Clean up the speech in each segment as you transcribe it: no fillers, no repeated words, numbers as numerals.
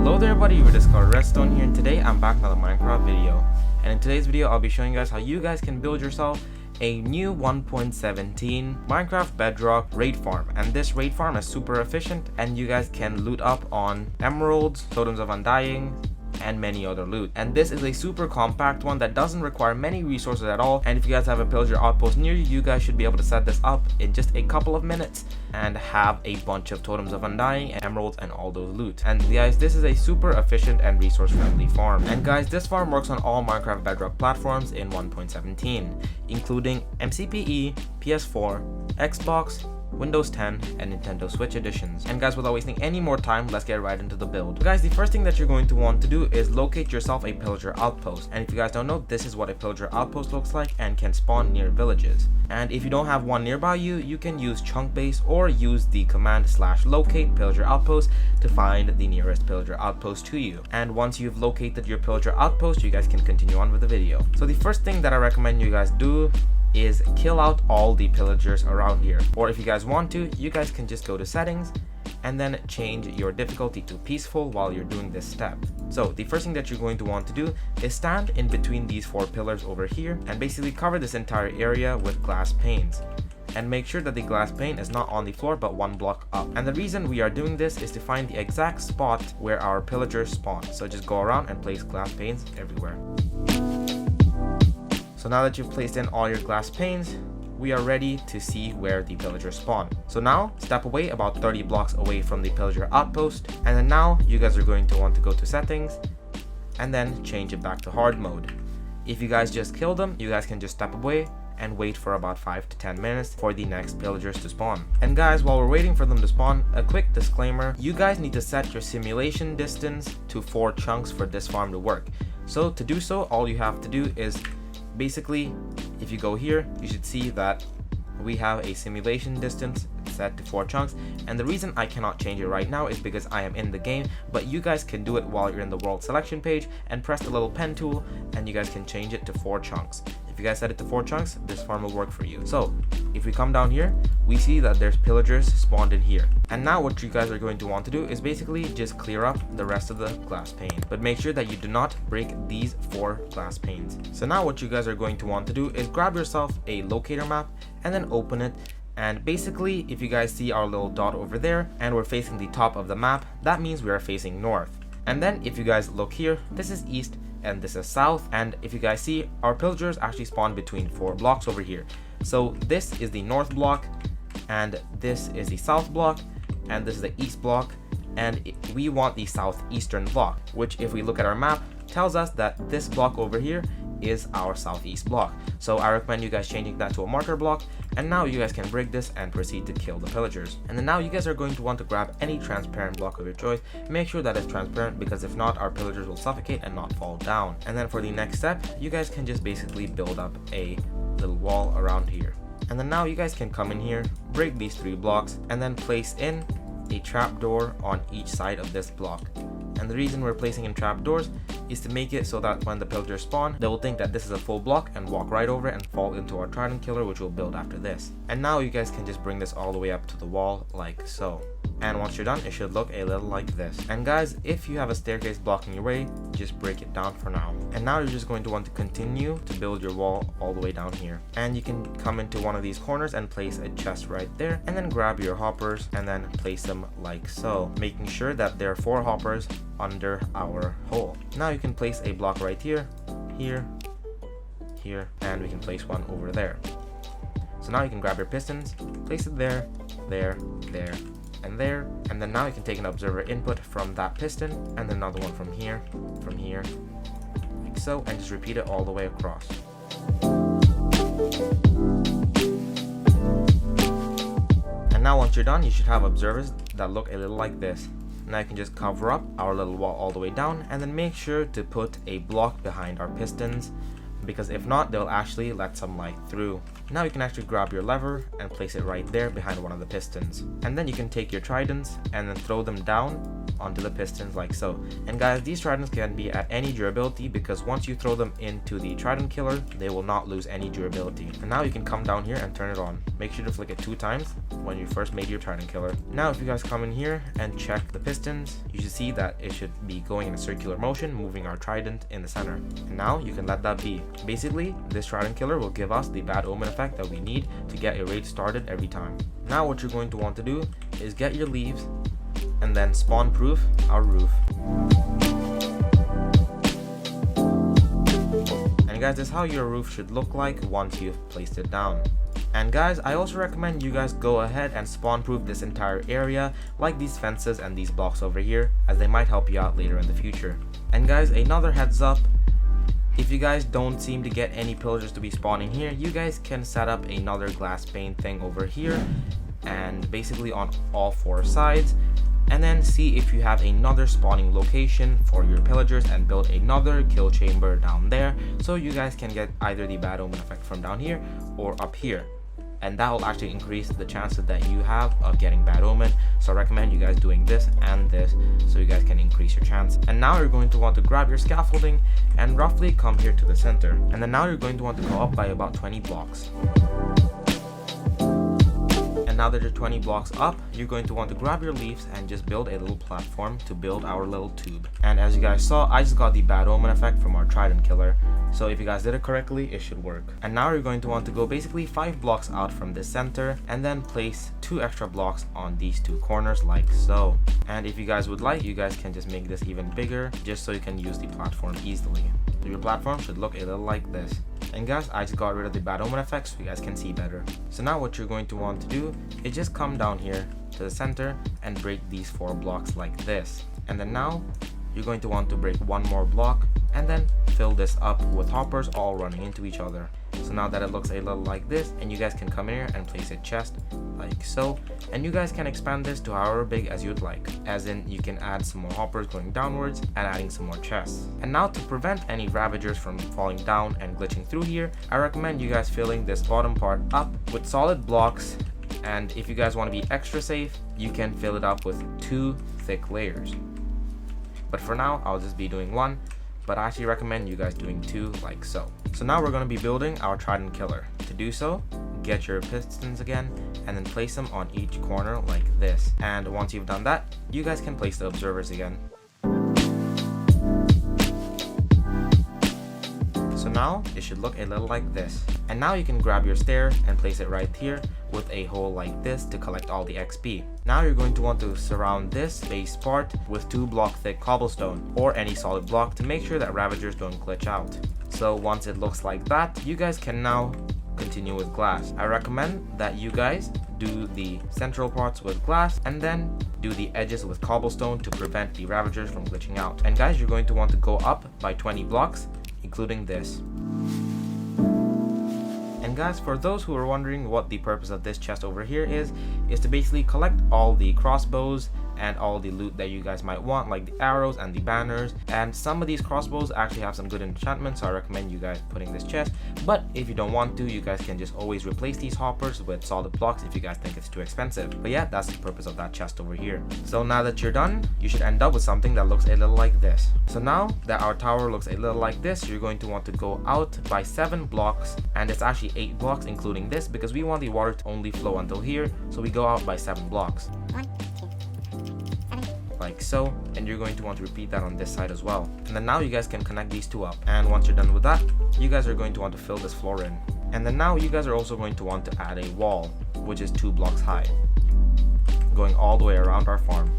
Hello there everybody, we discovered Redstone here, and today I'm back with another Minecraft video. And in today's video I'll be showing you guys how you guys can build yourself a new 1.17 Minecraft Bedrock raid farm. And this raid farm is super efficient and you guys can loot up on emeralds, totems of undying, and many other loot. And this is a super compact one that doesn't require many resources at all, and if you guys have a pillager outpost near you, you guys should be able to set this up in just a couple of minutes and have a bunch of totems of undying, emeralds, and all those loot. And guys, this is a super efficient and resource friendly farm. And guys, this farm works on all Minecraft Bedrock platforms in 1.17, including MCPE, PS4, Xbox, Windows 10, and Nintendo Switch editions. And guys, without wasting any more time, let's get right into the build. So guys, the first thing that you're going to want to do is locate yourself a pillager outpost. And if you guys don't know, this is what a pillager outpost looks like and can spawn near villages. And if you don't have one nearby you, you can use chunk base or use the command /locate pillager outpost to find the nearest pillager outpost to you. And once you've located your pillager outpost, you guys can continue on with the video. So the first thing that I recommend you guys do is kill out all the pillagers around here, or if you guys want to, you guys can just go to settings and then change your difficulty to peaceful while you're doing this step. So the first thing that you're going to want to do is stand in between these 4 pillars over here and basically cover this entire area with glass panes, and make sure that the glass pane is not on the floor but 1 block up. And the reason we are doing this is to find the exact spot where our pillagers spawn. So just go around and place glass panes everywhere. So now that you've placed in all your glass panes, we are ready to see where the pillagers spawn. So now step away about 30 blocks away from the pillager outpost, and then now you guys are going to want to go to settings and then change it back to hard mode. If you guys just kill them, you guys can just step away and wait for about 5 to 10 minutes for the next pillagers to spawn. And guys, while we're waiting for them to spawn, a quick disclaimer: you guys need to set your simulation distance to 4 chunks for this farm to work. So to do so, all you have to do is basically, if you go here, you should see that we have a simulation distance set to 4 chunks. And the reason I cannot change it right now is because I am in the game, but you guys can do it while you're in the world selection page and press the little pen tool and you guys can change it to 4 chunks. If you guys set it to 4 chunks, this farm will work for you. So if we come down here, we see that there's pillagers spawned in here. And now what you guys are going to want to do is basically just clear up the rest of the glass pane, but make sure that you do not break these 4 glass panes. So now what you guys are going to want to do is grab yourself a locator map and then open it. And basically, if you guys see our little dot over there and we're facing the top of the map, that means we are facing north. And then if you guys look here, this is east and this is south. And if you guys see, our pillagers actually spawn between 4 blocks over here. So this is the north block, and this is the south block, and this is the east block, and we want the southeastern block, which if we look at our map tells us that this block over here is our southeast block. So I recommend you guys changing that to a marker block, and now you guys can break this and proceed to kill the pillagers. And then now you guys are going to want to grab any transparent block of your choice. Make sure that it's transparent, because if not, our pillagers will suffocate and not fall down. And then for the next step, you guys can just basically build up a little wall around here. And then now you guys can come in here, break these 3 blocks, and then place in a trapdoor on each side of this block. And the reason we're placing in trapdoors is to make it so that when the pillagers spawn, they will think that this is a full block and walk right over it and fall into our Trident killer, which we'll build after this. And now you guys can just bring this all the way up to the wall like so. And once you're done, it should look a little like this. And guys, if you have a staircase blocking your way, just break it down for now. And now you're just going to want to continue to build your wall all the way down here. And you can come into one of these corners and place a chest right there, and then grab your hoppers and then place them like so, making sure that there are 4 hoppers under our hole. Now you can place a block right here, here, here, and we can place one over there. So now you can grab your pistons, place it there, there, there, and there, and then now you can take an observer input from that piston and then another one from here, like so, and just repeat it all the way across. And now once you're done, you should have observers that look a little like this. Now you can just cover up our little wall all the way down, and then make sure to put a block behind our pistons, because if not, they'll actually let some light through. Now you can actually grab your lever and place it right there behind one of the pistons. And then you can take your tridents and then throw them down onto the pistons like so. And guys, these tridents can be at any durability, because once you throw them into the trident killer, they will not lose any durability. And now you can come down here and turn it on. Make sure to flick it 2 times when you first made your trident killer. Now if you guys come in here and check the pistons, you should see that it should be going in a circular motion, moving our trident in the center. And now you can let that be. Basically, this trident killer will give us the bad omen effect that we need to get a raid started every time. Now what you're going to want to do is get your leaves and then spawn proof our roof. And guys, this is how your roof should look like once you've placed it down. And guys, I also recommend you guys go ahead and spawn proof this entire area, like these fences and these blocks over here, as they might help you out later in the future. And guys, another heads up, if you guys don't seem to get any pillagers to be spawning here, you guys can set up another glass pane thing over here, and basically on all 4 sides, and then see if you have another spawning location for your pillagers and build another kill chamber down there, so you guys can get either the bad omen effect from down here or up here. And that will actually increase the chances that you have of getting bad omen. So I recommend you guys doing this and this, so you guys can increase your chance. And now you're going to want to grab your scaffolding and roughly come here to the center. And then now you're going to want to go up by about 20 blocks. And now that you're 20 blocks up, you're going to want to grab your leaves and just build a little platform to build our little tube. And as you guys saw, I just got the bad omen effect from our trident killer. So if you guys did it correctly, it should work. And now you're going to want to go basically 5 blocks out from this center and then place 2 extra blocks on these 2 corners like so. And if you guys would like, you guys can just make this even bigger just so you can use the platform easily. So your platform should look a little like this. And guys, I just got rid of the bad omen effect so you guys can see better. So now what you're going to want to do is just come down here to the center and break these 4 blocks like this. And then now you're going to want to break 1 more block and then fill this up with hoppers all running into each other. So now that it looks a little like this, and you guys can come in here and place a chest like so, and you guys can expand this to however big as you'd like, as in you can add some more hoppers going downwards and adding some more chests. And now to prevent any ravagers from falling down and glitching through here, I recommend you guys filling this bottom part up with solid blocks, and if you guys want to be extra safe, you can fill it up with 2 thick layers. But for now, I'll just be doing 1, but I actually recommend you guys doing 2 like so. So now we're going to be building our trident killer. To do so, get your pistons again and then place them on each corner like this. And once you've done that, you guys can place the observers again. So now it should look a little like this. And now you can grab your stair and place it right here with a hole like this to collect all the XP. Now you're going to want to surround this base part with 2 block thick cobblestone or any solid block to make sure that ravagers don't glitch out. So once it looks like that, you guys can now continue with glass. I recommend that you guys do the central parts with glass and then do the edges with cobblestone to prevent the ravagers from glitching out. And guys, you're going to want to go up by 20 blocks, including this. And guys, for those who are wondering what the purpose of this chest over here is to basically collect all the crossbows and all the loot that you guys might want, like the arrows and the banners. And some of these crossbows actually have some good enchantments, so I recommend you guys putting this chest. But if you don't want to, you guys can just always replace these hoppers with solid blocks if you guys think it's too expensive. But yeah, that's the purpose of that chest over here. So now that you're done, you should end up with something that looks a little like this. So now that our tower looks a little like this, you're going to want to go out by 7 blocks, and it's actually 8 blocks including this, because we want the water to only flow until here, so we go out by 7 blocks. 1, 2, 7. Like so, and you're going to want to repeat that on this side as well. And then now you guys can connect these 2 up, and once you're done with that, you guys are going to want to fill this floor in. And then now you guys are also going to want to add a wall, which is 2 blocks high, going all the way around our farm.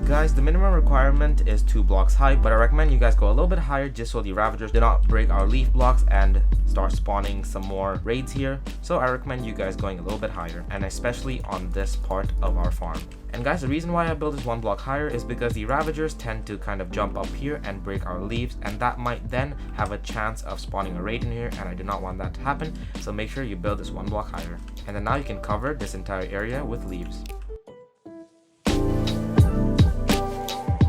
Guys, the minimum requirement is 2 blocks high, but I recommend you guys go a little bit higher just so the ravagers do not break our leaf blocks and start spawning some more raids here. So I recommend you guys going a little bit higher, and especially on this part of our farm. And guys, the reason why I built this 1 block higher is because the ravagers tend to kind of jump up here and break our leaves, and that might then have a chance of spawning a raid in here, and I do not want that to happen. So make sure you build this 1 block higher. And then now you can cover this entire area with leaves.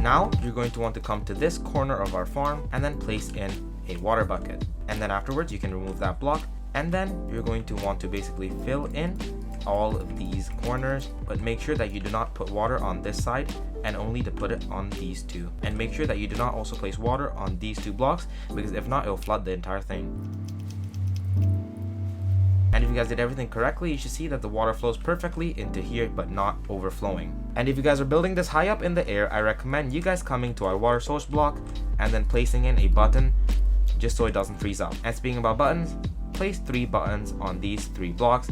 Now you're going to want to come to this corner of our farm and then place in a water bucket. And then afterwards you can remove that block, and then you're going to want to basically fill in all of these corners, but make sure that you do not put water on this side and only to put it on these two. And make sure that you do not also place water on these two blocks, because if not, it will flood the entire thing. And if you guys did everything correctly, you should see that the water flows perfectly into here but not overflowing. And if you guys are building this high up in the air, I recommend you guys coming to our water source block and then placing in a button just so it doesn't freeze up. And speaking about buttons, place 3 buttons on these 3 blocks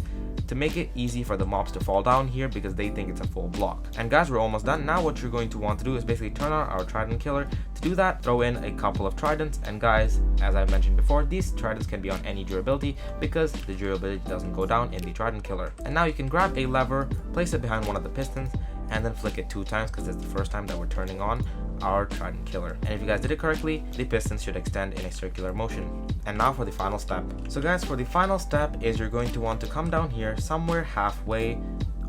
to make it easy for the mobs to fall down here because they think it's a full block. And guys, we're almost done. Now what you're going to want to do is basically turn on our Trident killer. To do that, throw in a couple of Tridents, and guys, as I mentioned before, these Tridents can be on any durability because the durability doesn't go down in the Trident killer. And now you can grab a lever, place it behind one of the pistons, and then flick it 2 times because it's the first time that we're turning on our Trident killer. And if you guys did it correctly, the pistons should extend in a circular motion. And now for the final step. So guys, for the final step is you're going to want to come down here somewhere halfway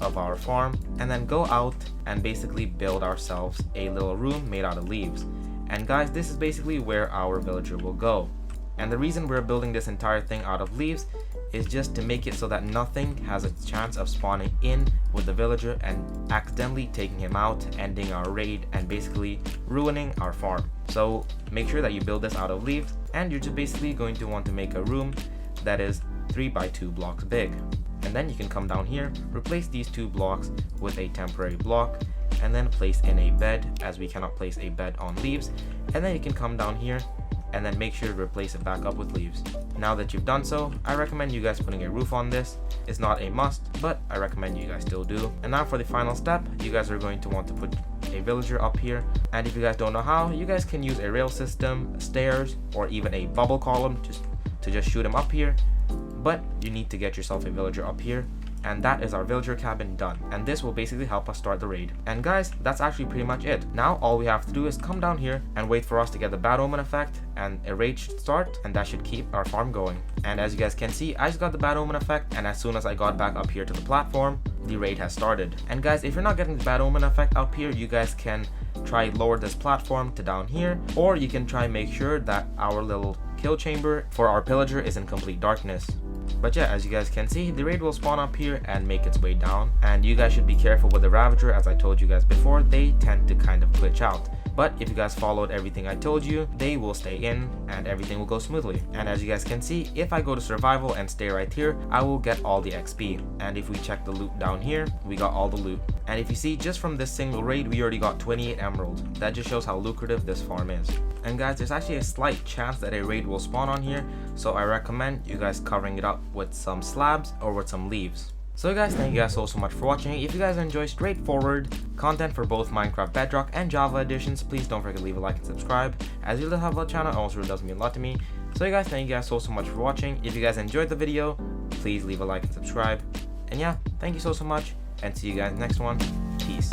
of our farm and then go out and basically build ourselves a little room made out of leaves. And guys, this is basically where our villager will go. And the reason we're building this entire thing out of leaves is just to make it so that nothing has a chance of spawning in with the villager and accidentally taking him out, ending our raid, and basically ruining our farm. So make sure that you build this out of leaves, and you're just basically going to want to make a room that is 3 by 2 blocks big. And then you can come down here, replace these 2 blocks with a temporary block, and then place in a bed, as we cannot place a bed on leaves. And then you can come down here and then make sure to replace it back up with leaves. Now that you've done so, I recommend you guys putting a roof on this. It's not a must, but I recommend you guys still do. And now for the final step, you guys are going to want to put a villager up here. And if you guys don't know how, you guys can use a rail system, stairs, or even a bubble column to just shoot him up here. But you need to get yourself a villager up here. And that is our villager cabin done, and this will basically help us start the raid. And guys, that's actually pretty much it. Now all we have to do is come down here and wait for us to get the bad omen effect, and a raid should start, and that should keep our farm going. And as you guys can see, I just got the bad omen effect, and as soon as I got back up here to the platform, the raid has started. And guys, if you're not getting the bad omen effect up here, you guys can try lower this platform to down here, or you can try make sure that our little kill chamber for our pillager is in complete darkness. But yeah, as you guys can see, the raid will spawn up here and make its way down. And you guys should be careful with the Ravager, as I told you guys before, they tend to kind of glitch out. But if you guys followed everything I told you, they will stay in and everything will go smoothly. And as you guys can see, if I go to survival and stay right here, I will get all the XP. And if we check the loot down here, we got all the loot. And if you see, just from this single raid, we already got 28 emeralds. That just shows how lucrative this farm is. And guys, there's actually a slight chance that a raid will spawn on here, so I recommend you guys covering it up with some slabs or with some leaves. So guys, thank you guys so much for watching. If you guys enjoy straightforward content for both Minecraft Bedrock and Java editions, please don't forget to leave a like and subscribe, as you really help out the channel and also really does mean a lot to me. So you guys, thank you guys so much for watching. If you guys enjoyed the video, please leave a like and subscribe. And yeah, thank you so much, and see you guys next one. Peace.